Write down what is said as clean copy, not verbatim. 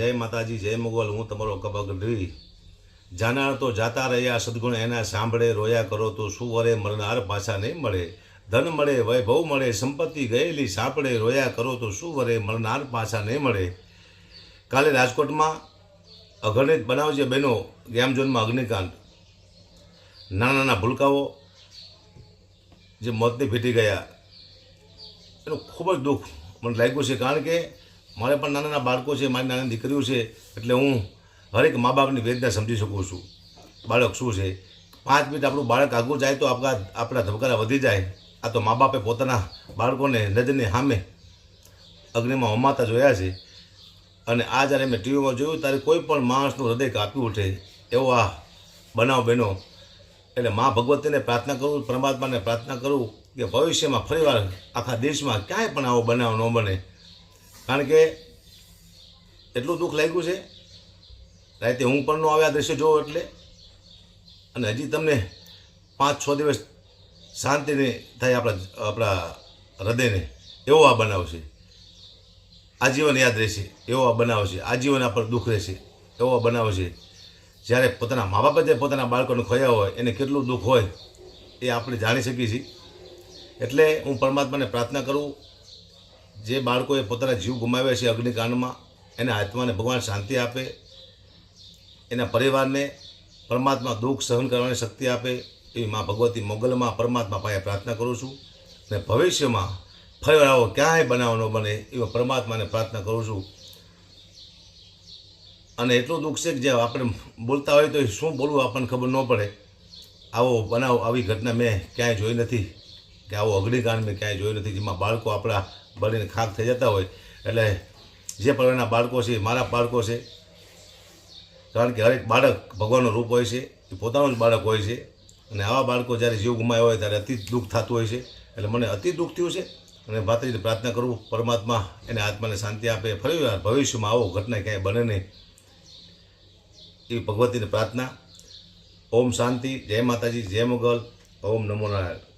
जय माताजी जय मुगल हूँ तमारो कबगढ़ी जानार तो जाता रह्या सद्गुण एना सांभळे रोया करो तो शू वरे मरनार पाछा नहीं मळे धन मळे वैभव मळे संपत्ति गयेली सापड़े रोया करो तो शू वरे मरनार पाछा नहीं मळे। काले राजकोट में अगणित बनाव जे बहनों गेमझोन में अग्निकांड नाना नाना भूलकाओ जे मौतने भेटी गया एनु खूब ज दुख मन लाग्युं छे। कारण के मारे पण नाना नाना बाळको छे, मारी नानी दीकरीओ छे, एटले हूँ हरेक माँ बापनी वेदना समझी सकूँ छूँ। बाळक शुं छे, 5 मिनिट आपणुं बाळक आगू जाए तो आपणा धबकारा वधी जाए। आ तो माँ बापे पोताना बाळकोने नजरनी सामे अग्निमां होमाता जोया छे अने आ ज्यारे मैं टीवी में जोयुं त्यारे कोई पण माणसनुं हृदय कापी उठे एवो आ बनाव बन्यो। एटले माँ भगवतीने प्रार्थना करूँ, परमात्माने प्रार्थना करूँ कि भविष्य में फरीवार आखा देश में क्यांय पण आवो बनाव न बने। कारण के एटलुं दुख लाग्युं छे, राते ऊँघ पण न आवे आ दृश्य जोवो एटले। अने हजी तमने 5-6 दिवस शांति नहीं थाय आपणा हृदय ने एवो आ बनाव छे। आजीवन याद रहेशे एवो आ बनाव छे, आजीवन आप दुख रहेशे एवो आ बनाव छे। ज्यारे पोताना माँ बापे जे पोताना बाळकोने खोया होय एने केटलुं दुख होय ए आपणे जाणी शकीए छीए। एटले हूँ परमात्माने प्रार्थना करूँ जे बाळकोए पोताना जीव गुमाव्या छे अग्निकांडमां एना आत्माने भगवान शांति आपे, एना परिवारने परमात्मा दुख सहन करवानी शक्ति आपे एवी माँ भगवती मोगल में परमात्मा पाए प्रार्थना करूँ छूँ। ने भविष्य में फरी आवो क्यांय बनाव न बने एवं परमात्मा ने प्रार्थना करूँ छूँ। अने एटલું दुख છે કે જે આપણે બોલતા હોય તો શું બોલવું આપણને ખબર ન પડે। આવો બનાવ આવી ઘટના મેં ક્યાંય જોઈ નથી કે આવો અગ્નિકાંડ મેં ક્યાંય જોઈ નથી જેમાં બાળકો આપણા બળીને ખાક થઈ જતા હોય। એટલે જે પ્રકારના બાળકો છે મારા બાળકો છે, કારણ કે હરેક બાળક ભગવાનનું રૂપ હોય છે, એ પોતાનું જ બાળક હોય છે। અને આવા બાળકો જ્યારે જીવ ગુમાવ્યા હોય ત્યારે અતિ દુઃખ થતું હોય છે। એટલે મને અતિ દુઃખ થયું છે અને ભાતરીને પ્રાર્થના કરું પરમાત્મા એને આત્માને શાંતિ આપે, ફરી ભવિષ્યમાં આવો ઘટના ક્યાંય બને નહીં એવી ભગવતીને પ્રાર્થના। ओम शांति, जय माताजी, जय मुगल, ओम नमो नारायण।